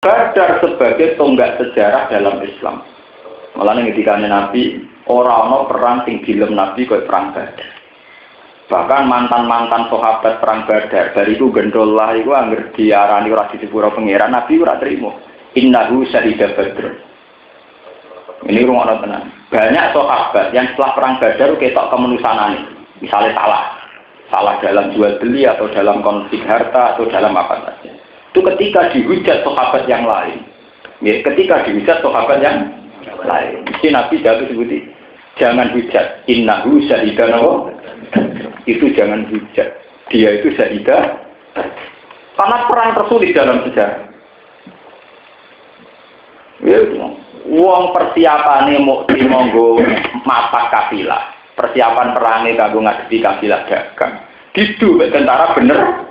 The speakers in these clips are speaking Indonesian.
Badar sebagai tonggak sejarah dalam Islam. Malah ketika Nabi orang perang sing dilem Nabi kaya perang Badar. Bahkan mantan-mantan sahabat perang Badar dari itu gendol lah itu angger diarani ora disepuro pangeran Nabi ora trimo. Innahu syahida Badr. Ini rumah tenan. Banyak sahabat yang setelah perang Badar ketok kemenusanane. Misalnya salah dalam jual beli atau dalam konflik harta atau dalam apa saja. Itu ketika dihujat sahabat yang lain. Ya, ketika dihujat sahabat yang lain. Mesti Nabi jatuh sebuti, jangan hujat. Innahu syahidah nawa. Itu jangan hujat. Dia itu syahidah. Karena perang tersulit dalam sejarah. Ya, uang persiapannya mau dimonggo mapak kafilah. Persiapan perangnya kanggo ngadepi kafilah dagang. Didu tentara bener.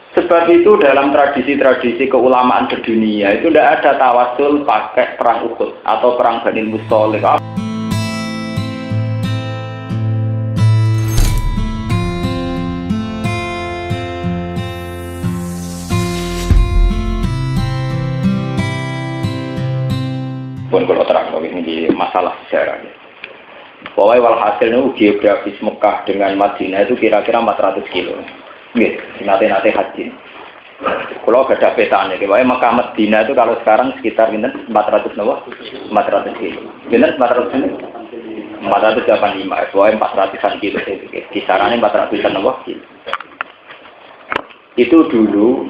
Sebab itu dalam tradisi-tradisi keulamaan sedunia itu tidak ada tawasul pakai perang Uhud atau perang Bani Mustalik. Pun kalau terang ini di masalah sejarah. Pokoknya walhasilnya geografis Mekah dengan Madinah itu kira-kira 400 kilo. Nanti haji. Kalau ada petanya, pokoknya Mekah Madinah itu kalau sekarang sekitar 400 kilo. 485, pokoknya 400-an kilo. Kisarannya 400-an kilo. Itu dulu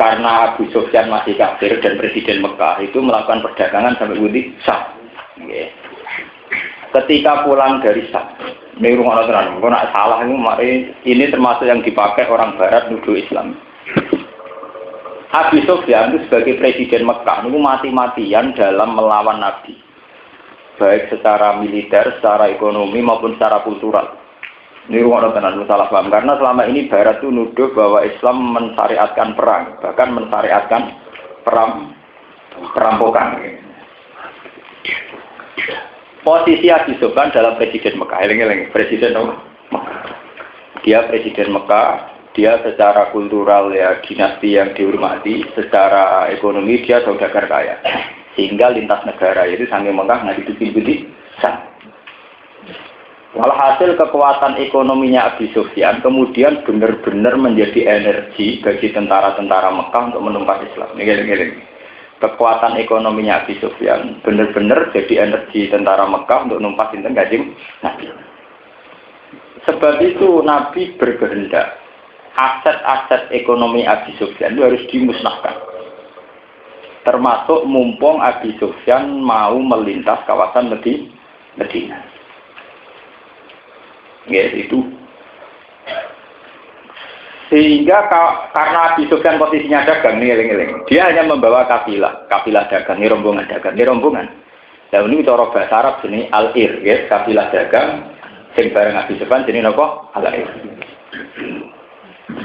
karena Abu Sufyan masih kafir dan presiden Mekah itu melakukan perdagangan sampai Wudi Syam. Ketika pulang dari Syam, ini rumah orang kalau nak salah ini termasuk yang dipakai orang Barat nuduh Islam. Abu Sufyan itu sebagai presiden Mekah itu mati-matian dalam melawan Nabi, baik secara militer, secara ekonomi maupun secara kultural. Ini rumah orang salah paham karena selama ini Barat itu nuduh bahwa Islam mensyariatkan perang, bahkan mensyariatkan perampokan. Posisi Abu Sufyan dalam presiden Mekah, presiden Mekah. Dia presiden Mekah, dia secara kultural ya dinasti yang dihormati, secara ekonomi dia saudagar kaya. Sehingga lintas negara itu sampai Mekah nggak ditutupi Syam. Walhasil kekuatan ekonominya Abu Sufyan kemudian benar-benar menjadi energi bagi tentara-tentara Mekah untuk menumpas Islam. Ini. Kekuatan ekonominya Abu Sufyan benar-benar jadi energi tentara Mekah untuk numpas Sinten Kanjeng Nabi. Sebab itu Nabi berkehendak aset-aset ekonomi Abu Sufyan itu harus dimusnahkan. Termasuk mumpung Abu Sufyan mau melintas kawasan Madinah. Ya itu. Sehingga karena Abu Sufyan posisinya dagang ngiling-ngiling, dia hanya membawa kafilah dagang, ini rombongan. Dan ini cara bahasa Arab jenis al-ir, ya, kafilah dagang, sing bareng Abu Sufyan jenis apa? Al-ir.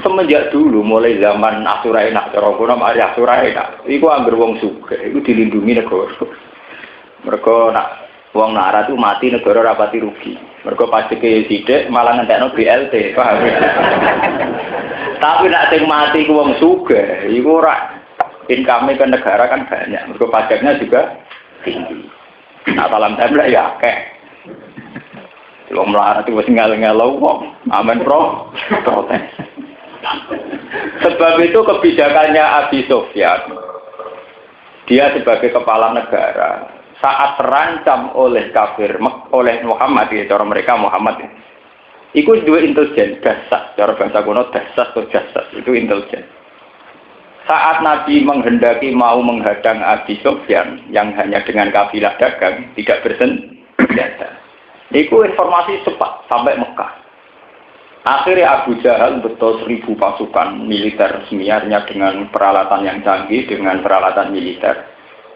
Semenjak dulu mulai zaman Asuraina, cara kuno mari Asuraina, iku angger wong sugih, iku dilindungi negara. Mergo nak wong nara itu mati negara rapati rugi. Mergo pajeke sithik malah ngentekno BLT, paham? Tapi nak sing mati ku wong sugih, iku ora income ke negara kan banyak. Mergo pajaknya juga tinggi. Nah, salam template ya akeh. Wong melarat itu wis ngel-ngelo wong. Amen, Bro. Protes. Sebab itu kebijakannya Abu Sufyan. Dia sebagai kepala negara saat terancam oleh kafir, oleh Muhammad, ya, cara mereka Muhammad. Itu dua intelijen, dasar, cara bahasa kuno dasar atau jasad, itu intelijen. Saat Nabi menghendaki mau menghadang Abu Sufyan yang hanya dengan kafilah dagang, tidak bersenjata. Itu informasi cepat sampai Mekah. Akhirnya Abu Jahal betul 1000 pasukan militer semiarnya dengan peralatan yang canggih, dengan peralatan militer.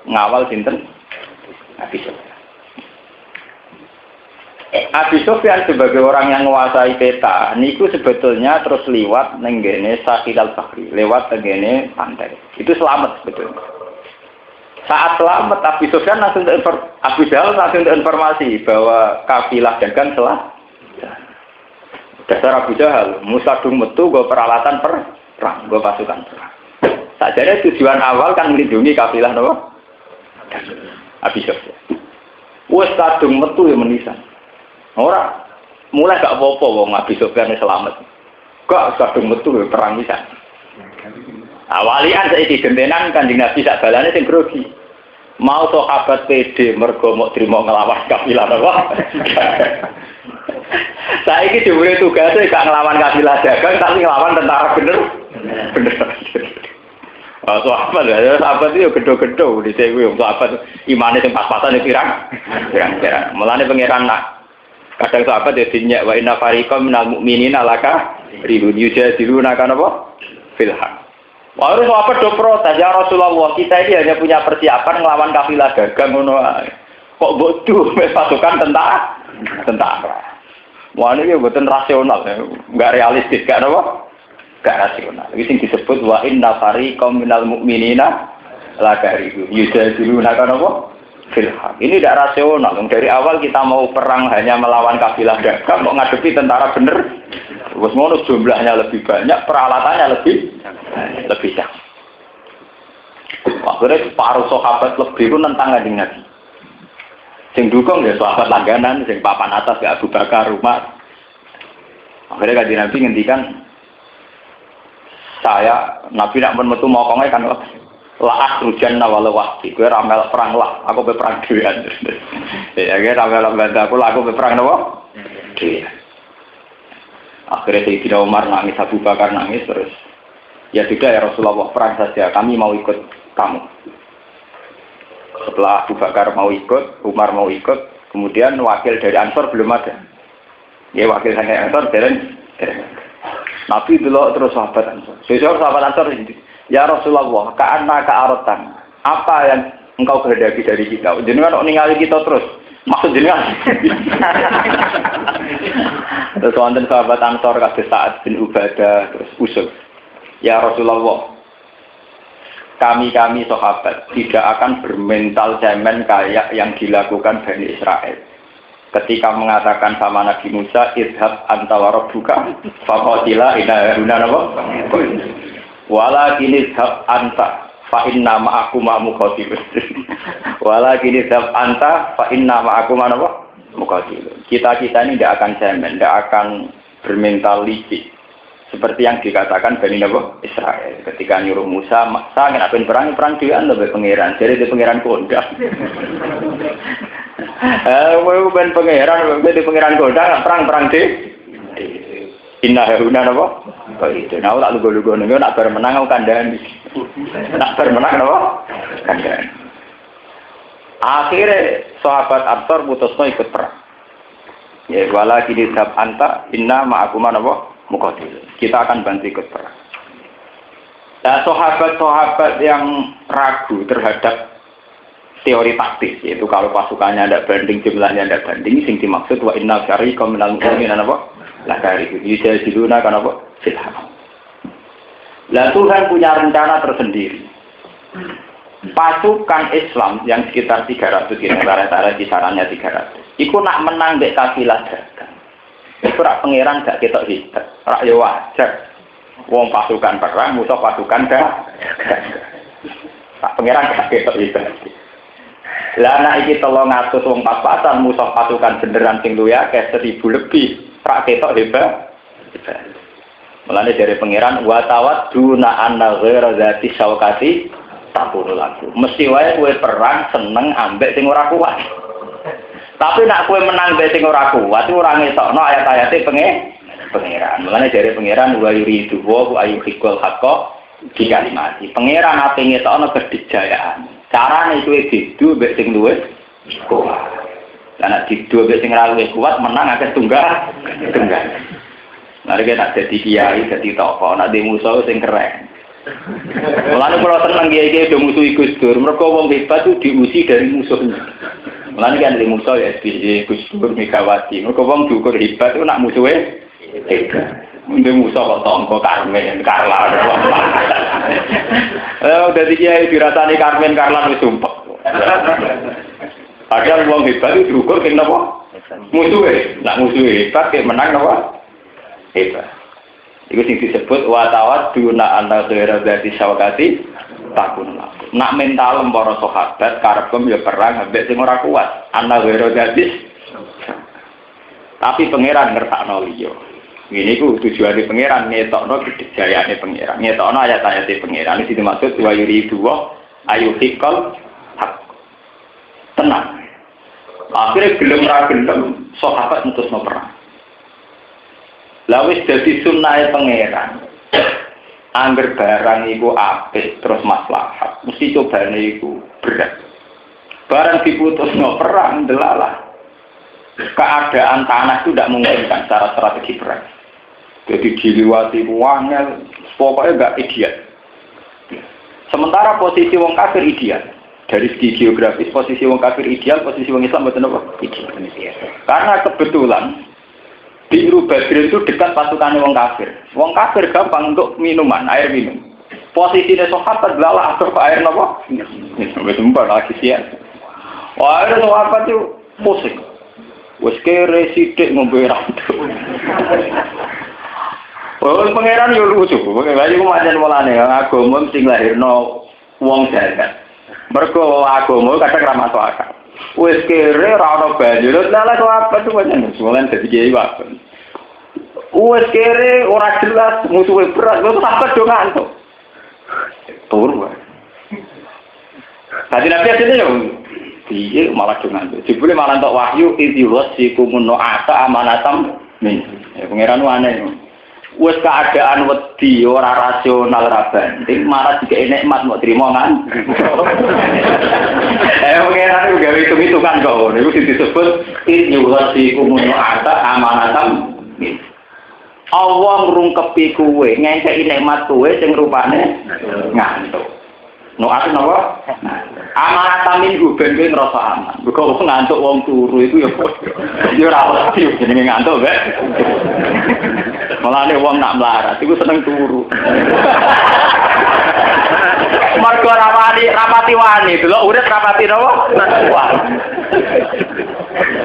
Ngawal sinten Abu Sufyan. Abu Sufyan sebagai orang yang menguasai peta, niku sebetulnya terus liwat nenggene Sahil al-Bahri, lewat nenggene pantai. Itu selamat sebetulnya. Saat selamat Abu Sufyan Abu Jahal langsung informasi bahwa kafilah dagang telah. Dasar Abu Jahal, Musa dung metu gue peralatan perang, gue pasukan perang. Sajane tujuan awal kan melindungi kafilah napa? Abi Sufyan. Wes kadung metu ya menisan. Ora mulai gak apa-apa wong Abi Sufyan selamat. Gak kadung metu ya perang pisan. Awalian saiki gentenan Kanjeng Nabi sak balane sing grogi. Mau sahabat PD mergo mau trimo nglawan kafilah napa? Saiki dhewe tugase gak nglawan kafilah dagang tapi nglawan tentara bener. Sahabat ya, sahabat itu gedho-gedho di sini. Sahabat imannya yang pas-pasan itu pirang. Mulane pangeran nak. Kadang sahabat ya dinyek wa inna fariqam minal mu'minina laka ribun yujadiluna kan apa? Filhaq. Harus sahabat do protes ya Rasulullah, kita ini hanya punya persiapan ngelawan kafilah dagang ngono ae. Kok bodoh pasukan tentara. Wah ini mboten rasional, enggak realistis gak apa? Gak rasional. Iki sing disebut wa inna fariqam minal mu'minina la karihun yujadiluna kan apa? Filhaq. Ini tidak rasional. Dari awal kita mau perang hanya melawan kafilah dagang, kok ngadepi tentara bener. Terus ngono jumlahnya lebih banyak, peralatannya lebih banyak. Akhirnya separuh sahabat lebih pun tentang Kanjeng Nabi. Sing dukung ya sahabat langganan, sing papan atas ya Abu Bakar, Umar. Akhirnya Kanjeng Nabi ngendikan saya Nabi nak metu mokonge kan la rujan walau wahdi kowe ramel perang lah aku be perang dhewean ya ge ramel bantu aku be perang napa dhewe akhirnya Sayyidina Umar nangis, Abu Bakar nangis terus ya sudah ya Rasulullah perang saja kami mau ikut kamu. Setelah Abu Bakar mau ikut, Umar mau ikut, kemudian wakil dari Ansor belum ada ya wakil dari Ansor dereng Nabi dulu terus sahabat Ansor. Sahabat Ansor ini, ya Rasulullah, ka'anna ka'arotan. Apa yang engkau kehendaki dari kita? Jenengan kok ningali kita terus. Maksud jenengan. Terus wonten sahabat Ansor kados Sa'ad bin Ubadah terus usul. Ya Rasulullah, kami sahabat tidak akan bermental cemen kayak yang dilakukan Bani Israel. Ketika mengatakan sama Nabi Musa, idhab anta wa rabbuka faqatila inna napa? Walakin idhab anta fa inna ma'akum muqatilun. Walakin idhab anta fa inna ma'akum muqatilun. Kita ini tidak akan cemen, tidak akan bermental licik. Seperti yang dikatakan Bani Israel ketika nyuruh Musa, "Maksa nek apen perang dhewean lho pangeran." Jadi di pangeran kondang. Kowe ben pangeran kondang perang de. Inna hauna napa? Kok itu. Nah ora lugu-lugu nek nak bar menang aku kandhani. Nak bar menang napa? Kandhani. Akhirnya sahabat Ansor putusno ikut perang. Ya wala kini sab anta inna ma'akum napa? Muqatil. Kita akan bantu ikut perang. Nah, sahabat-sahabat yang ragu terhadap teori taktis, yaitu kalau pasukannya ada banding, jumlahnya ada banding, sing dimaksud wa inna syariqam minal mu'minin apa? La karihun yujadiluna kan apa? Filhaq. Lah Tuhan punya rencana tersendiri. Pasukan Islam yang sekitar 300 kira-kira kisarannya 300. Iku nak menang dek kafilah dagang. Iku rak pangeran gak ketok hebat. Rak yo wajar. Wong pasukan perang, musuh pasukan dagang. Rak pangeran gak ketok hebat. Lah anak iki 300 wong pas-pasan musuh pasukan beneran sing luwih akeh 1000 lebih. Rak ketok hebat. Mulane dari pangeran wa tawadduna anna ghaira zati syaukati takunu lagu. Mesti wae kowe perang seneng ambek sing ora kuat. Tapi nak kowe menang mbek sing ora kuat ora ngetokno ayat-ayate pangeran. Mulane dari pangeran wa yuridu wa ayyuhikul haqqo di kalimati. Pangeran ate ngetokno kedijayaan. Carane kowe didu mbek sing luwih kuat. Lah nek didu mbek sing ora luwih kuat menang akeh tunggal. Mari kita jadi kiai, jadi tokoh, nak di musuh sing keren. Mulane kalau seneng kiai-kiai do musuhi Gus Dur, mergo wong hebat itu diusi dari musuhnya. Mulane kan di musuh ya SBY, Gus Dur, Megawati. Mergo wong diukur hebat itu nak musuhe hebat. Untuk musuh kok tonggo Karmen, Karlan. Dadi kiai dirasani Karmen, Karlan wis sumpek. Padahal wong hebat itu diukur kena apa? Musuhe. Nak musuhe hebat kek menang napa? hebat. Itu sing disebut watawat duna anta ghairu dzati syawkati takun. Nak mental para sahabat karepem ya perang ambek sing ora kuat. Anta ghairu dzati. Tapi pangeran ngertakno liya. Ngene iku tujuane pangeran ngetokno kedijayane pangeran. Ngetokno ayat-ayate pangeran iki dimaksud wa yuridu wa ayuhikal hak. Tenang. Akhirnya gelem ra gelem sahabat mutusno perang. Lawis dadi sunnahe pangeran. Angger barang iku apik terus maslahat, mesti cobane iku berat. Barang diputusno perang delalah. Keadaan tanah itu tidak memungkinkan secara strategi perang. Jadi diliwati wangel, pokoknya enggak ideal. Sementara posisi wong kafir ideal. Dari segi geografis posisi wong kafir ideal, posisi wong Islam betul apa? Ideal. Karena kebetulan Biru Badr itu dekat pasukan wong kafir. Wong kafir gampang untuk minuman, air minum. Posisinya sahabat lalah atau air apa? Betul lagi siap. Wah, air sahabat itu pusing. Wes kere sithik ngombe randu. Oh, pangeran yo lucu. Pangeran iku macan mulane agama sing lahirno wong jagat. Mergo agama kadang ra masuk akal. Wes kere ra ono banyu. Lah kok apa tuh pancen musuhan dadi kiai wae. Wes kere ora jelas musuhe berat, kok sampe do ngantuk. Tur wae. Tadi nabi asline yo piye malah do ngantuk. Jebule malah entuk wahyu idhiwas sikumun asa amanatam min. Ya pangeran aneh. Wes keadaan wedi ora rasional ra banding malah dikek nikmat mau trimo kan. Pengenan gawe hitung-hitungan kok ngono iku disebut inyuwasi kumun ata amanatam. Allah ngrungkepi kuwe ngenteki nikmat kuwe sing rupane ngantuk. No ati napa? Amanatam iku ben kowe ngrasa aman. Kok ngantuk wong turu iku ya ora wedi jenenge ngantuk, Mbak. Mulane wong nak melarat iku seneng turu. Mergo rapati wani, delok urip rapati napa?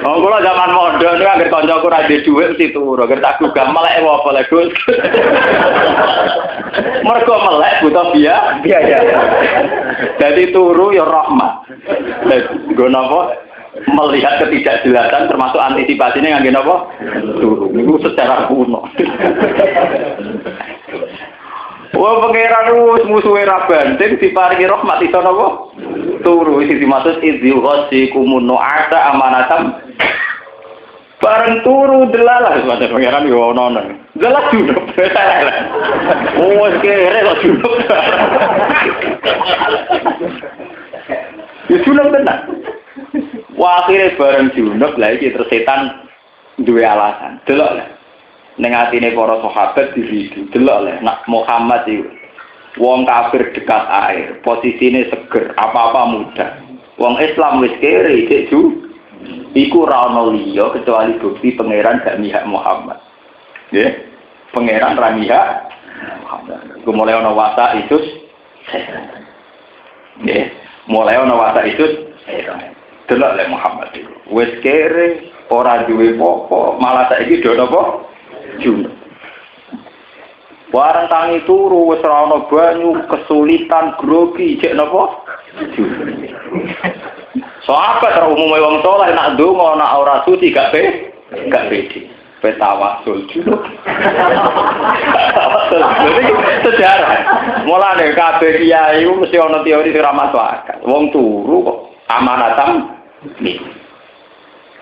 Oh, kula zaman mondok niku anggere kancaku ra duwe dhuwit mesti turu, anggere tak gugah melek apa lek Gus. Mergo melek butuh biaya. Jadi turu ya rahmat. Nggo napa? Melihat ketidakjelasan termasuk antisipasinya ngangge napa? Turu. Niku secara kuno. Wah pangeran wis musuhe ra banding diparingi rahmat iso napa? Turu iki dimaksud idzghasi kumunno asa amanatam. Bareng turu delalah padha pangeran yo ono. Delah junub. Oh kere kok junub. Junub tenan. Wah akhirnya bareng junub lah iki terus setan duwe alasan. Delok lah. Ning atine para sahabat diridu. Delok lah nak Muhammad iki wong kafir dekat air, posisine seger, apa-apa mudah. Wong Islam wis kere cek ju. Iku ra ono liya kecuali bukti pangeran gak mihak Muhammad. Nggih. Pangeran ra mihak Muhammad. Mulai ono wasa itu nggih, mulai ono wasa itu delok le Muhammad iku. Wis kere ora duwe apa, malah saiki do napa? Junub. Barang tangi turu wis ora ana banyu, kesulitan grogi cek napa? Junub. Sahabat umumé wong saleh nak ndonga nak ora suci gak pede. Petawasul junub. Sejarah. Mulane kabeh kiai iku mesti ana teori sing ora masuk akal. Wong turu kok amanatam nih.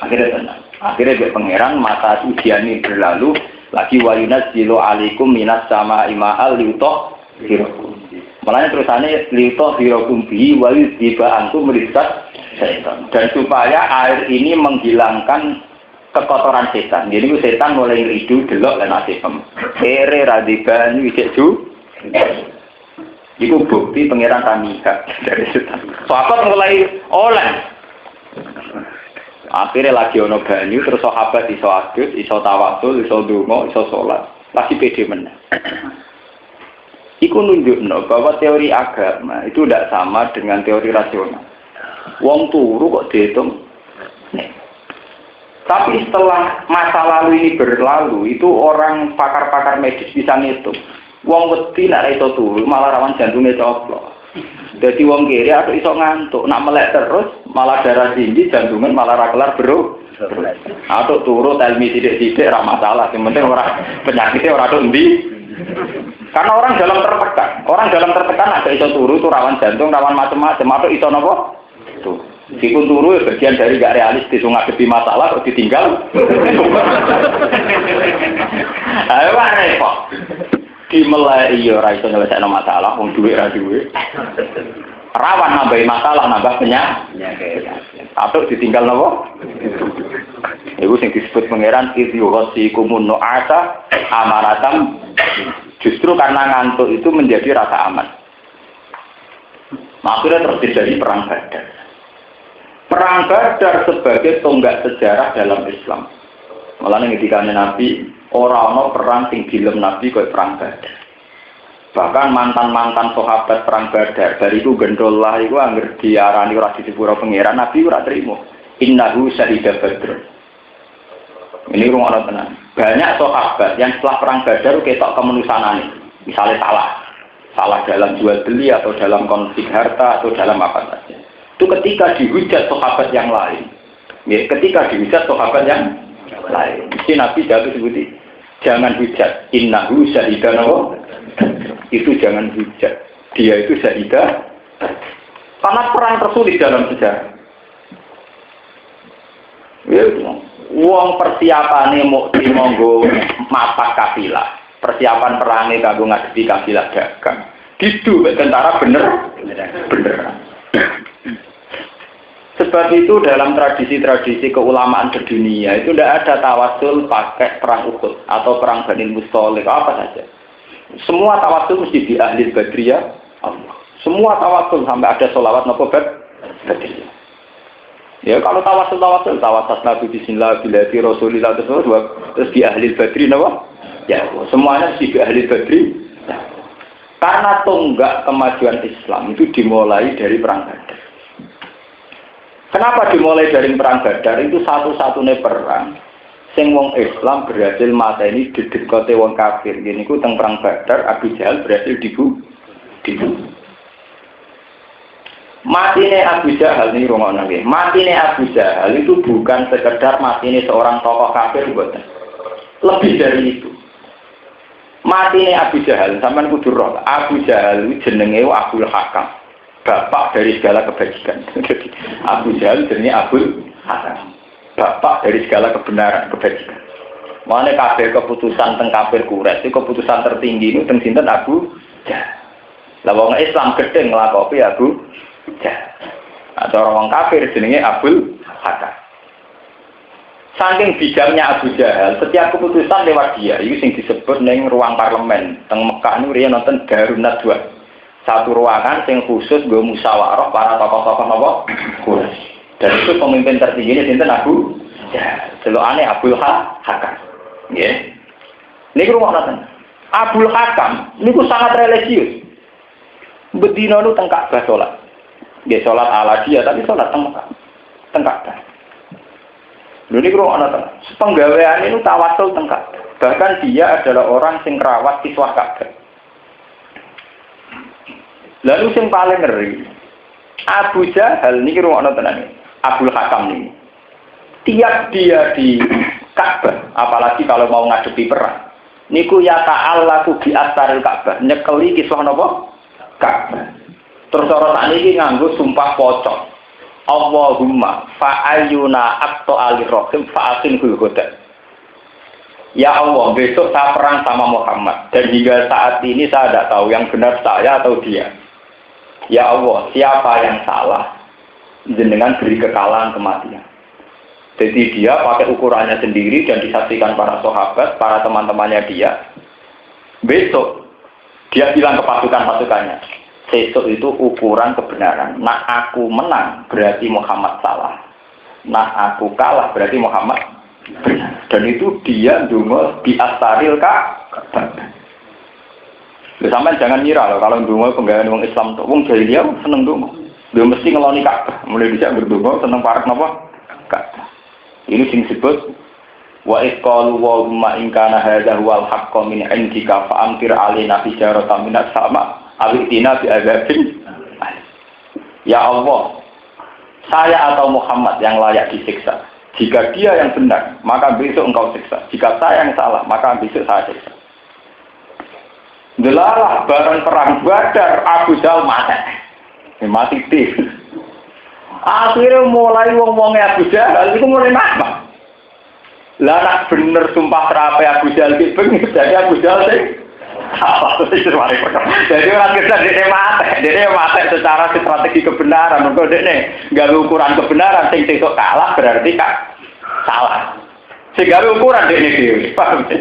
Akhirnya be pangeran masa ujian ini berlalu lagi wayunas jilo alikum minas sama ima'al liutoh hirokum. Malahnya terusannya liutoh hirokum bihi wayu tiba antum melisat setan. Dan supaya air ini menghilangkan kekotoran setan. Jadi setan mulai ngeridu delok dan asifem. Kere radiban wijek ju. Itu bukti pangeran Ramika dari setan. Sahabat mulai oleh. Akhirnya lagi ono banyu terus sahabat iso adus, iso tawasul, iso donga, iso salat. Lagi pede meneh. Iku nunjukno bahwa teori agama itu tidak sama dengan teori rasional. Wong turu kok dihitung. Nih. Tapi setelah masa lalu ini berlalu, itu orang pakar-pakar medis bisa ngitung. Wong wedi nek iso turu malah rawan jantungnya coplok. Jadi wong kiri atau iso ngantuk, nak melek terus malah darah tinggi, jantungan malah ra kelar bro. Atau turu telmi sidik-sidik ra masalah, yang penting orang penyakitnya orang tuh endi. Karena orang dalam tertekan ada iso turu itu rawan jantung, rawan macam-macam, atau iso napa? Tuh. Meskipun turu ya bagian dari gak realistis, ngadepi masalah kok ditinggal. Ayo repot. Dimulai iya ora iso nyelesaikno masalah, wong duwe ra duwe. Rawan nambahi masalah, nambah penyakit. Atau ditinggal napa? Iku sing disebut pangeran idyuhasikumun nu'asa amaratam. Justru karena ngantuk itu menjadi rasa aman. Akhirnya terus terjadi perang Badar. Perang Badar sebagai tonggak sejarah dalam Islam. Malah ketika Nabi orang perang sing dilem Nabi kaya perang Badar. Bahkan mantan-mantan sahabat perang Badar dari itu gendol lah itu angger diarani ora disepuro pangeran Nabi ora trimo. Innahu syahida Badr. Ini rumah tenan. Banyak sahabat yang setelah perang Badar ketok kemanusiaan. Misalnya salah dalam jual beli atau dalam konflik harta atau dalam apa saja. Itu ketika dihujat sahabat yang lain. Ya, ketika dihujat sahabat yang lain. Mesti Nabi jatuh sebuti, jangan hujat. Innahu syahidah nawa. Itu jangan hujat. Dia itu syahidah. Karena perang tersulit dalam sejarah. Ya, wong persiapane mukti monggo mapak kafilah. Persiapan perangnya kanggo ngadepi kafilah dagang. Didu tentara bener. Sebab itu dalam tradisi-tradisi keulamaan berdunia itu tidak ada tawasul pakai perang Uhud atau perang Bani Mustalik apa saja. Semua tawasul mesti di ahli Badriyah Allah. Semua tawasul sampai ada sholawat nopo Badriyah. Ya kalau tawasul Nabi Bismillah bilati Rasulillah terus di ahli Badri nopo. Ya semuanya mesti di ahli Badri. Karena tonggak kemajuan Islam itu dimulai dari perang Badar. Kenapa dimulai dari perang Badar? Itu satu-satunya perang sing wong Islam berhasil mateni didekote wong kafir. Gini ku teng perang Badar Abu Jahal berhasil dibunuh. Matine Abu Jahal nih rumono nggih. Matine Abu Jahal itu bukan sekedar matine seorang tokoh kafir mboten. Lebih dari itu. Matine Abu Jahal sampean kudu roh. Abu Jahal jenenge Abdul Hakam. Bapak dari segala kebajikan. Jadi Abu Jahal jenenge Abdul Hakam. Bapak dari segala kebenaran, kebajikan. Mane kabeh keputusan teng kafir Quraisy, keputusan tertinggi itu teng sinten Abu Jahal. Lah wong Islam gedeng nglakopi Abu Jahal. Atau orang kafir jenenge Abdul Hakam. Saking bijaknya Abu Jahal, setiap keputusan lewat dia. Itu yang disebut neng ruang parlemen. Teng Mekah ini dia nonton Darun Nadwa. Satu ruangan yang khusus gue musyawarah para tokoh-tokoh apa? Quraisy. Dan itu pemimpin tertinggi ini sinten Abu Jahal. Celokane Abdul Hakam. Nggih. Niki rumah nonton. Abdul Hakam niku sangat religius. Bedino nu teng Ka'bah salat. Nggih salat ala dia tapi salat teng Mekah. Teng Ka'bah. Lha niku rumah nonton. Penggaweane itu tawasul teng Ka'bah. Bahkan dia adalah orang sing rawat kiswah Ka'bah. Lalu yang paling ngeri, Abu Jahal ini ruang tenan Abdul Hakam ini. Tiap dia di Ka'bah, apalagi kalau mau ngadepi perang, niku ya ta'allaku bi astaril Ka'bah, nyekeli kiswah napa? Ka'bah. Terus orang ini nganggo sumpah pocong. Allahumma fa'ayyuna aqta alirrahim fa'asin hulhuda. Ya Allah, besok saya perang sama Muhammad dan hingga saat ini saya tidak tahu yang benar saya atau dia. Ya Allah, siapa yang salah? Jenengan beri kekalahan kematian. Jadi dia pakai ukurannya sendiri dan disaksikan para sahabat, para teman-temannya dia. Besok dia bilang ke pasukan-pasukannya, besok itu ukuran kebenaran. Nah aku menang berarti Muhammad salah. Nah aku kalah berarti Muhammad benar. Dan itu dia dungo di astaril Ka'bah. Sampai jangan ngira loh kalau dungo penggawean wong Islam tuh wong jahiliyah seneng dungo. Dia mesti ngeloni Ka'bah. Mulai bisa berdungo seneng parek napa? Ka'bah. Ini sing disebut wa iqalu wa ma in kana hadza huwal haqqu min 'indika fa amtir 'alaina hijaratan minas sama awitina bi adzabin. Ya Allah, saya atau Muhammad yang layak disiksa. Jika dia yang benar, maka besok engkau siksa. Jika saya yang salah, maka besok saya siksa. Delalah bareng perang Badar, Abu Jahal mati tim. Akhirnya mulai wong-wongnya Abu Jahal itu mulai nama. Lah nak bener sumpah terapai Abu Jahal itu jadi Abu Jahal sih. Jadi orang kita dia mati secara strategi kebenaran. Mereka dia gawe ukuran kebenaran, sing sesuk kalah berarti kak salah. Sing gawe ukuran dia ini, paham sih?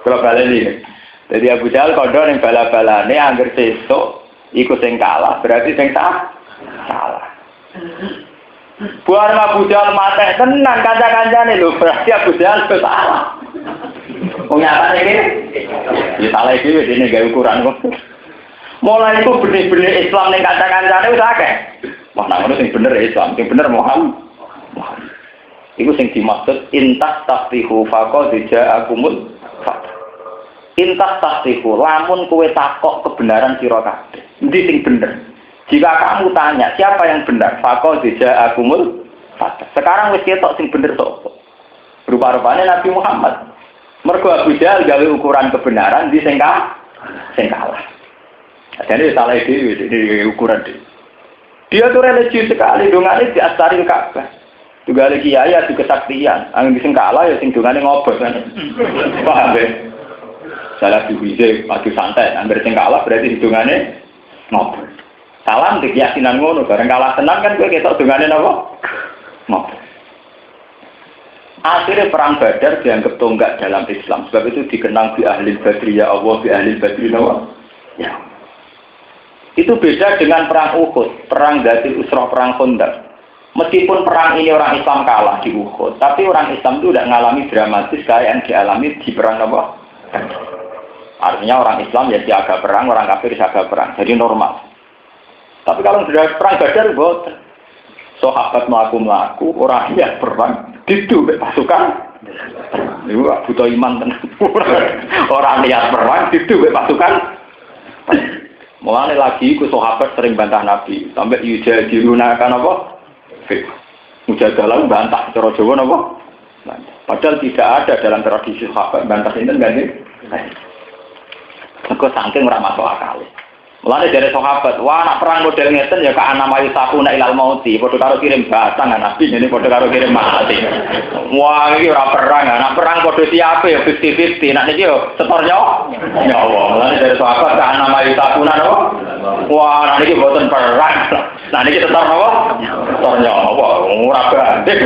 Kalau balik ini, jadi Abu Jahal kodo yang bala-balane angger sesuk ikut sing kalah berarti sing salah. Buat Abu Jahal mati tenang kanca-kancane lho, berarti Abu Jahal salah. Nyata ini, ya salah itu ini gak ukuran kok. Mulai itu benih-benih Islam yang kancang-kancangnya udah akeh. Wah, namanya yang bener Islam, yang bener Muhammad. Itu yang dimaksud intas taftihu faqad ja'akumul fath. Intas taftihu, lamun kowe takok kebenaran sira kabeh. Endi sing bener? Jika kamu tanya siapa yang benar, faqad ja'akumul fath. Sekarang wis ketok sing bener sapa? Rupa-rupanya Nabi Muhammad. Mergo Abu Jahal gawe ukuran kebenaran di sing kalah. Jadi salah itu di ukuran dia. Dia tuh religius sekali, dongane di asarin Ka'bah. Juga lagi kiai adu kesaktian, angin di sing kalah ya sing dongane ngobos kan. Paham ya? Salah diwise adu santai, angger sing kalah berarti hidungane ngobos. Salam di keyakinan ngono, bareng kalah tenang kan kowe ketok dongane napa? Ngobos. Akhirnya perang Badar dianggap tonggak dalam Islam. Sebab itu dikenang di ahli Badri ya Allah, di ahli Badri ya. Itu beda dengan perang Uhud, perang Dzatul Usrah, perang Khandaq. Meskipun perang ini orang Islam kalah di Uhud, tapi orang Islam itu tidak mengalami dramatis kayak yang dialami di perang apa? Artinya orang Islam ya siaga perang, orang kafir siaga perang. Jadi normal. Tapi kalau sudah perang Badar, sahabat melaku orang yang perang itu pasukan itu butuh iman tenang. Orang niat perang itu pasukan mulai lagi ku sahabat sering bantah Nabi sampai yujadiluna-kan apa mujadalah bantah cara Jawa apa padahal tidak ada dalam tradisi sahabat bantah ini enggak nih kok saking ora masuk akal. Mulane dari sahabat, wah nak perang model ngeten ya ka ana mayu sakuna ilal mauti, padha karo kirim batang Nabi ini padha karo kirim mati. Wah iki ora perang, nak perang padha siape ya 50-50, nak niki yo setor nyawa. Mulane dari sahabat ka ana mayu sakuna napa? Wah nak niki boten perang. Nah niki setor napa? Setor nyawa. Ora banding.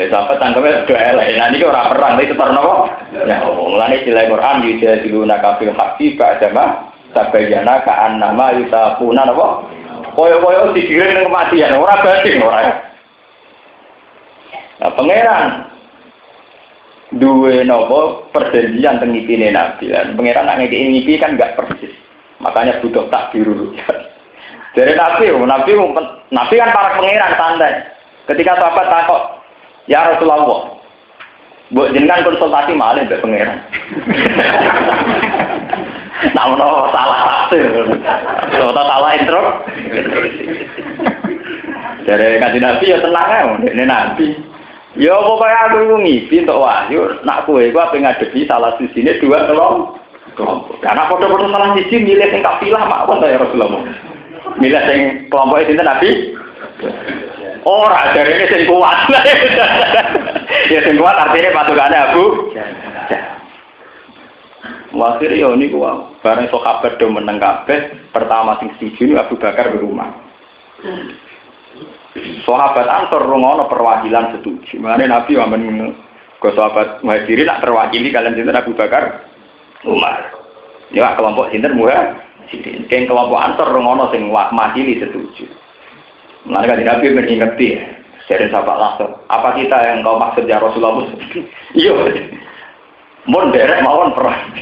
Sahabat tangkeme do elek. Nah niki ora perang, tapi setor napa? Ya, mulane sila Quran yujadiluna kafil haqqi ba'dama tabayyana ka'an nama yusafuna apa? Koyo-koyo dikirim ning kematian, ora banding ora. Nah, pangeran duwe napa perjanjian teng ngipine Nabi lan pangeran nek ngiki ngipi kan enggak persis. Makanya butuh takdir dulu. Dari Nabi kan para pangeran santai. Ketika sahabat takok, "Ya Rasulullah, mbok jenengan konsultasi malih mbek pangeran." Namun salah tafsir, atau salah intro. Dari kajian Nabi ya tenang ya, ini Nabi. Ya pokoknya aku ngipi untuk wahyu, nak kue gua pengen ngadepi salah sisi ini dua kelompok. Karena foto-foto salah sisi milih yang kafilah mawon ya Rasulullah. Milih yang kelompok itu Nabi. Orang dari ini yang kuat. Ya yang kuat artinya pasukannya Abu. Wasir ya niku wae. Bareng sahabat do meneng kabeh, pertama sing setuju Abu Bakar di rumah. Sahabat Ansor rungono perwakilan setuju. Mane Nabi amen ke sahabat Muhajirin nak terwakili kalian sinten Abu Bakar Umar. Ya kelompok sinten Muhajirin. Keng kelompok Ansor rungono sing makili setuju. Mane kan Nabi mengingeti dari sahabat Ansor. Apa kita yang kau maksud ya Rasulullah? Iya. Mun derek mawon perang.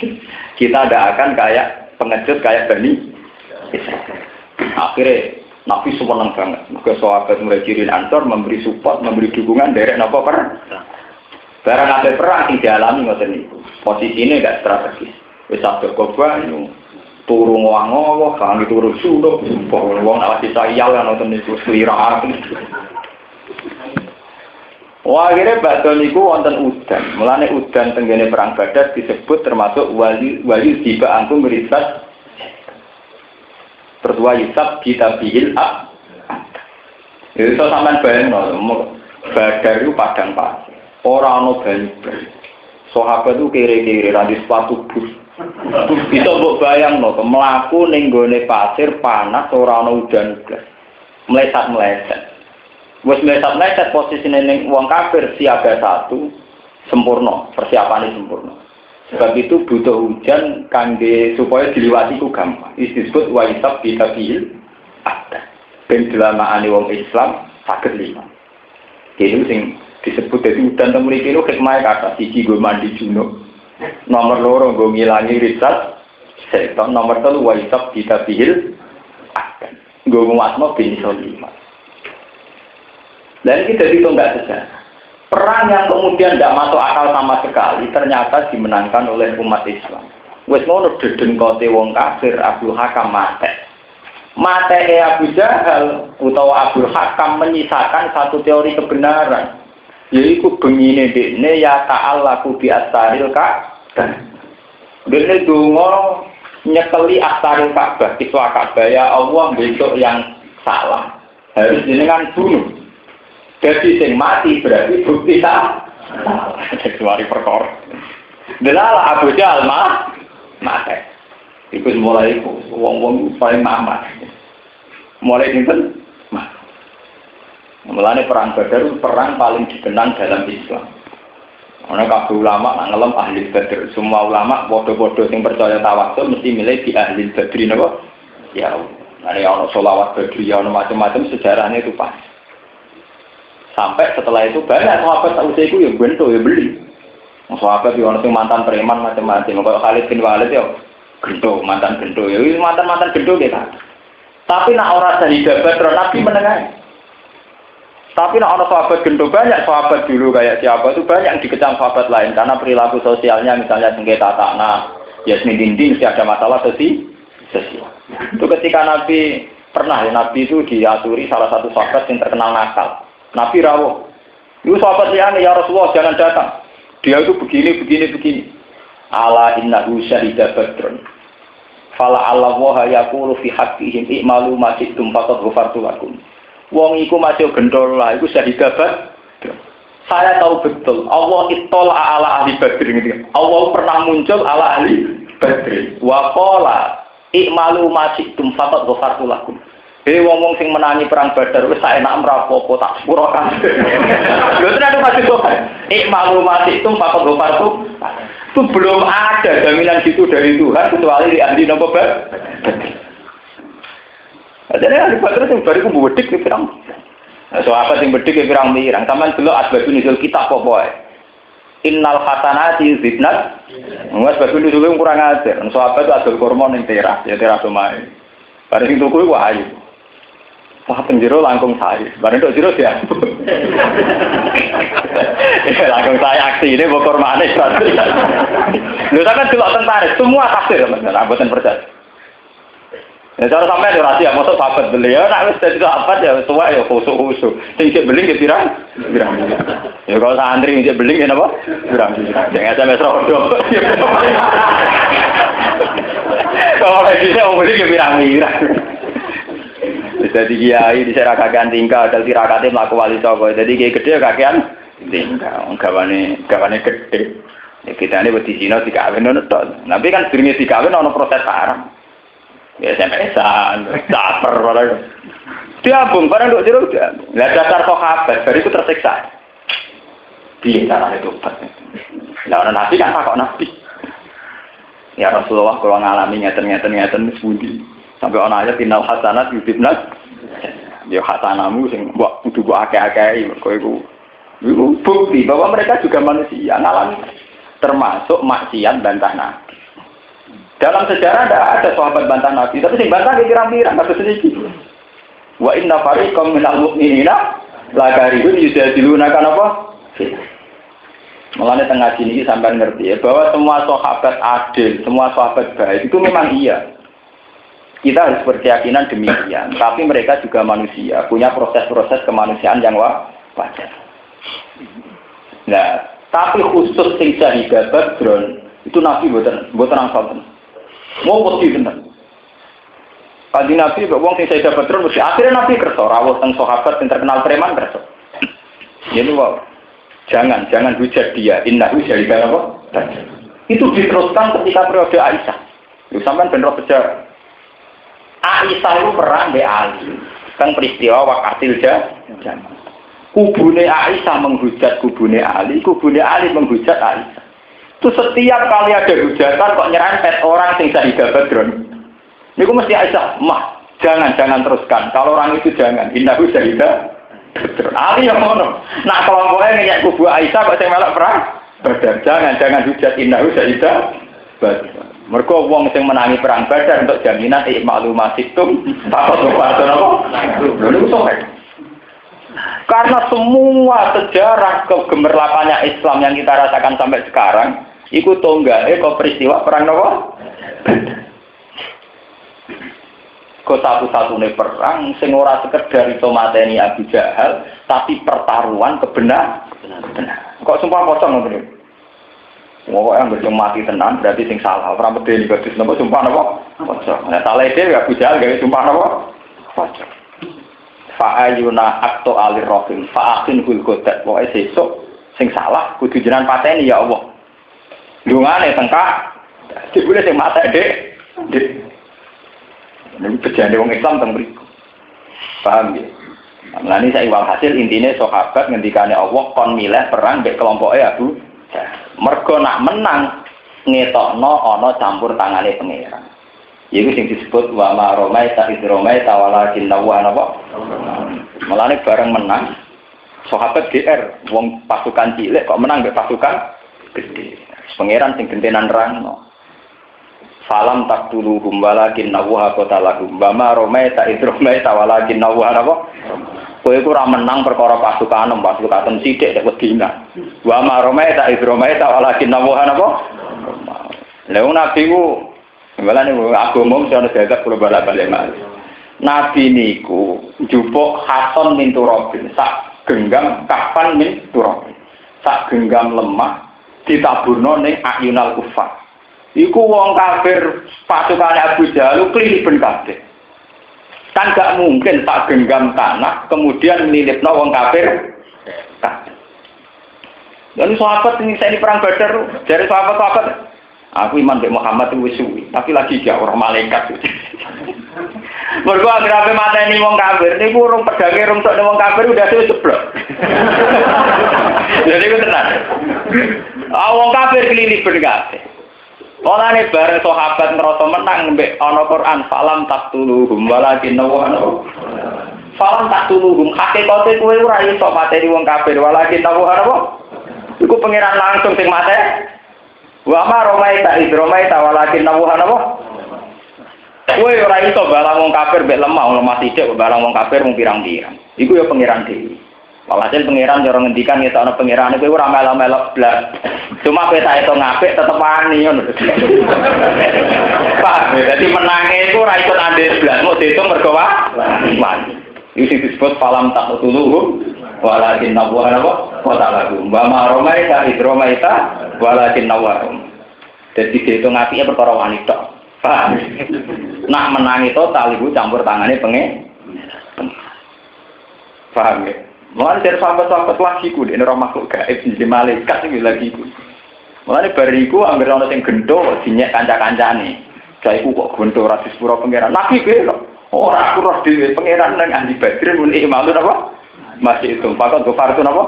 Kita tidak akan kayak pengecut kayak Bani Israil. Akhirnya Nabi seneng banget. Mergo sahabat Muhajirin Ansor memberi support, memberi dukungan derek napa perang. Barang ape perang sing dialami ngoten niku. Posisine gak strategis. Wis sadok banyu. Turu ngowang-ngowong, kang turu sunduk, sumpah wong awak disayal kan ngoten niku slira. Wah, akhirnya bakso niku wonten udan. Mulane udan tenggene perang Badar disebut termasuk wali tiba angkum merisat. Tertua Yusuf kita bihil ab. Itu sampean bayangno, Badar itu padang pasir. Ora ana banyu. Sahabat itu kiri-kiri radi sepatu bus. Bisa mbok bayangno, mlaku ning gone pasir panas ora ana udan blas. Meleset-meleset. Wes meleset-meleset posisine ning wong kafir siaga satu sempurna, persiapane sempurna. Sebab itu butuh hujan kangge supaya diliwati ku gampang. Disebut waisab bitabil ada. Ben dilamaane wong Islam saged lima. Jadi sing disebut dadi udan teng mriki lho hikmah kata siji go mandi junub. Nomor loro go ngilangi risat. Setan nomor 3 waisab bitabil ada. Go muasma bin lima. Dan ini jadi tonggak sejarah. Perang yang kemudian tidak masuk akal sama sekali ternyata dimenangkan oleh umat Islam. Wes ngono deden kote wong kafir Abdul Hakam mate. Mate Abu Jahal utawa Abdul Hakam menyisakan satu teori kebenaran. Yaitu bengine dekne ya ta'allaku bi astaril Ka'bah. Dene donga nyekeli astaril Ka'bah, kiswa Ka'bah ya Allah besok yang salah. Harus jenengan bunuh. Jadi sing mati berarti bukti salah. Kecuali perkara. Delala Abu Jahal mati. Iku mulai wong-wong paling mamat. Mulai dinten mati. Mulane perang Badar itu perang paling dikenang dalam Islam. Ana kabeh ulama ngelem ahli Badar. Semua ulama padha-padha sing percaya tawasul mesti milih di ahli Badr napa? Ya. Ana ono selawat Badriyah ono macam-macam sejarahnya itu pas. Sampai setelah itu banyak sahabat usia itu yang bentuk ya beli. Sahabat yang orang mantan preman macam-macam. Kalau Khalid bin Walid ya gento mantan gento ya mantan gento kita. Tapi nak orang dari Badar Nabi menengah. Tapi nak orang sahabat gento banyak sahabat dulu kayak siapa itu banyak yang dikecam sahabat lain karena perilaku sosialnya misalnya sengketa tanah, yasmin dinding mesti ada masalah sosial. Itu ketika Nabi pernah ya Nabi itu diaturi salah satu sahabat yang terkenal nakal. Nabi rawuh. Itu sahabat liane ya Rasulullah jangan datang. Dia itu begini. Ala innahu syahida badrun. Fala Allah wa yaqulu fi haqqihim i'malu ma syi'tum faqad ghafartu lakum. Wong iku masih gendol lah, iku syahida badr. Saya tahu betul Allah ittala ala ahli badr gitu. Allah pernah muncul ala ahli badr. Wa qala i'malu ma syi'tum faqad ghafartu lakum. Wong sing menangi perang Badar wis sak enak mrapopo tak sepuro kan. Lho ternyata masih kok. Maklumati itu fakot gopar itu belum ada jaminan gitu dari Tuhan kecuali di ahli nopo Badar. Jadi ahli Badar sing bariku mbedik ki pirang. Sahabat sing bedik ki pirang-pirang. Sampeyan delok asbabun nuzul kitab apa wae. Innal hasanati yuzhibnat. Asbabun nuzul kurang ajar. Sahabat itu adol kurma ning teras, ya teras omahe. Bareng sing tuku ku ayu. Wah penjero langkung saya, bareng itu jero dia. Langkung saya aksi ini bokor manis. Lu kan delok tentara, semua tafsir teman-teman, mboten percaya. Ya cara sampai ada rahasia, mosok sahabat beli ya, nak wis dadi sahabat ya tua ya khusuk-khusuk. Sing cek beling ya pirang. Ya kalau santri cek beling ya napa? Pirang. Jangan SMS rodo. Kalau lagi saya beling ya pirang-pirang. Jadi kiai di serakakan tingkah, dari tirakatnya melaku wali songo. Jadi kiai gede kakean tingkah, gawane gede. Ya kita ini buat di Cina dikawin nonton. Tapi kan sebenarnya dikawin ono proses haram. Ya SMS-an, caper, barang. Diambung, barang dok jeruk dia. Lihat dasar sahabat, baru itu tersiksa. Dia cara itu obat. Nah orang nabi kan takut nabi. Ya Rasulullah kalau ngalami ngeten sebuti. Sampai orang ayat tinal hasanat yudibnat. Ya hasanamu sing mbok kudu mbok akeh-akeh kowe iku bukti bahwa mereka juga manusia ngalami termasuk maksiat bantah Nabi. Dalam sejarah ada sahabat bantah Nabi, tapi sing bantah pirang-pirang kados iki. Wa inna fariqam minal mu'minina la karihun yujadiluna kan apa? Mulane tengah sini sampai ngerti ya bahwa semua sahabat adil, semua sahabat baik itu memang iya. Kita harus berkeyakinan demikian. Tapi mereka juga manusia, punya proses-proses kemanusiaan yang wajar. Nah, tapi khusus sing syahidat Badr itu Nabi mboten angsal. Mau mesti bener. Kanjeng Nabi kok wong sing syahidat Badr mesti akhirnya Nabi kersa rawuh teng sahabat sing terkenal preman kersa. Ini wae. Jangan hujat dia. Innahu syahidat apa? Itu diteruskan ketika periode Aisyah. Lu sampean ben roh sejarah. Aisyah itu perang be Ali. Kan peristiwa wakatil jam. Kubune Aisyah menghujat kubune Ali menghujat Aisyah. Itu setiap kali ada hujatan kok nyerempet orang sing syahidat Badr. Niku mesti Aisyah, "Mah, jangan teruskan. Kalau orang itu jangan. Innahu syahidat Ali yang ngono. Nah kelompoknya ngeyak kubu Aisyah kok sing melok perang. Badar jangan hujat innahu syahidah. Mergo wong sing menangi perang Badar untuk jaminan maklumah situm takut wae apa? Lho sok. Karena semua sejarah kegemerlapannya Islam yang kita rasakan sampai sekarang iku tonggale kok peristiwa perang napa? Kok satu-satunya perang sing ora sekedar iso mateni Abu Jahal tapi pertaruhan kebenaran. Kok sumpah pocong ngono. Wong yang berjumpa mati tenan berarti sing salah. Ora medeni kok napa sumpah napa? Pocong. Nah salah dhewe Abu Jahal gawe sumpah napa? Pocong. Fa ayuna akto alir rahim fa akin hul godat. Pokoke sesuk sing salah kudu jenengan pateni ya Allah. Dungane tengkak dibule sing mate Dik. Ini berjane wong Islam teng mriku. Paham ya? Nah ini saya walhasil intinya sahabat ngendikane Allah kon milih perang mbek kelompoke Abu Jahal. Mergo nak menang ngetokno ana campur tangane pangeran. Iku sing disebut wa ma romaita id romaita walakin lawan apa? Mulane bareng menang sahabat GR wong pasukan cilik kok menang mbek pasukan gede. Pangeran sing gentenan rangno. Falam tak tuluhum walakin nawha qatalahum bama romaita idromaita walakin nawha apa kowe iku ora menang perkara pasukan sithik nek wedina wa ma romaita idromaita walakin nawha apa lha nabi ku balane agama mesti ana gagap kula balik malih nabi niku njupuk Hasan min Turabin sak genggam kapan min Turabin sak genggam lemah ditaburno ning ayunal kufar. Iku wong kafir pasukan Abu Jahal kliliben kabeh. Kan gak mungkin tak genggam tanah kemudian nilipno wong kafir. Dan sahabat ini saya di perang Badar dari sahabat-sahabat. Aku iman be Muhammad wis suwi, tapi lagi gak orang malaikat. Mergo agrape mateni wong kafir niku urung pedange urung tok wong kafir udah ceblok. Jadi ku tenan. Wong kafir kliliben kabeh. Olane bareng sahabat ngerasa menang mbek ana Quran falam taqtuluhum walakin nawanu. Falam taqtuluhum hakikate kowe ora iso mateni wong kafir walakin nawanu. Iku pangeran langsung sing mate. Wa ma romaita idromaita walakin nawanu. Kowe ora iso balang wong kafir mbek lemah sithik balang wong kafir mung pirang-pirang. Iku ya pangeran dhewe. Walhasil pangeran cara ngendikan ngetokno pangeran iku ora melok-melok blas. Cuma kowe tak eto ngapik tetep wani ngono. Pak, dadi menange iku ora ikut andhe blas, mau diitung mergo wani. Iki sing disebut falam taqtuluhu walakin nawara wa ta'ala. Wa ma romaita idromaita walakin nawara. Dadi diitung ngapike perkara wani tok. Pak. Nak menangi total iku campur tangane paham ya? Mulai dari sahabat-sahabat lagi ku di neraka makhluk gaib di malaikat iki lagi ku. Mulai bariku anggere ana sing gendho dinyek kanca-kancane. Jaiku kok gendho ora disepuro pangeran. Nabi kowe lho. Ora aku roh dhewe pangeran nang Andi Badr mun imalu apa? Masih itu pakot gofar itu apa?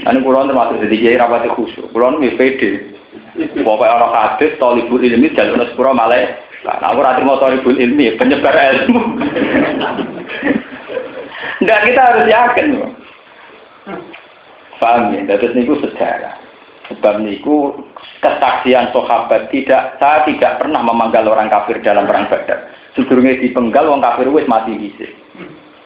Ane kula termasuk dadi kiai rapati khusyuk. Kula nu pede. Pokoke ana hadis talibul ilmi jalur sepuro malaikat. Nah, aku ora trimo talibul ilmi penyebar ilmu. Enggak, kita harus yakin loh. Paham ya? Terus niku sejarah. Sebab niku kesaksian sahabat saya tidak pernah memanggal orang kafir dalam perang Badar. Sedurunge dipenggal wong kafir wis mati dhisik.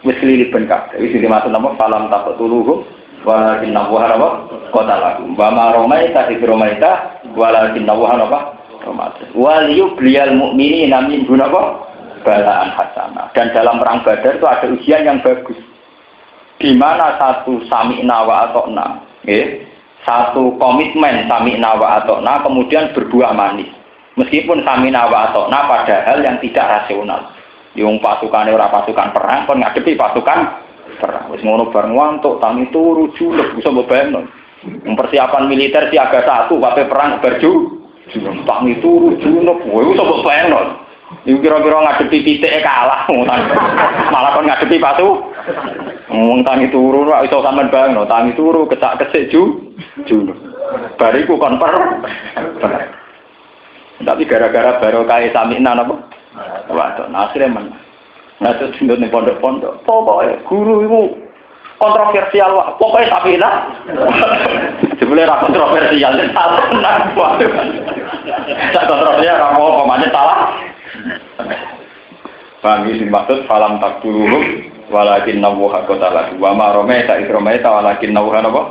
wis liliben kabeh. Wis dimaksud napa falam taqtuluhum walakin nawha apa qatalahu. Wa ma ramaita id ramaita walakin nawha apa ramaita. Wal yubliyal mu'minina min gunapa balaan hasanah. Dan dalam perang Badar itu ada ujian yang bagus. Di mana satu sami'na wa ata'na, nggih. Satu komitmen sami'na wa ata'na kemudian berbuah manis. Meskipun sami'na wa ata'na padahal yang tidak rasional. Yung pasukane ora pasukan perang kon ngadepi pasukan perang. Wis ngono bareng wantuk tangi turu julek bisa mbayangno. Persiapan militer siaga 1 kabeh perang berju. Tangi turu julek kowe iso mbayangno. Iku kira-kira ngadepi titike kalah malah kon ngadepi patu. Wong tangi turu ora iso sampean bayangno, tangi turu kecak-kecik julek. Bariku kon perang. Tapi gara-gara barokah sami'na napa? Waduh, akhirnya menang. Nah, terus dindut di pondok-pondok. Pokoknya guru itu kontroversial, wah. Pokoknya tapi lah. Sebenarnya kontroversial, salah. Waduh. Tak kontroversial, kamu pemainnya salah. Bagi dimaksud falam tak dulu, walakin nawuha kota lagi. Wa ma rometa isrometa walakin nawuha apa?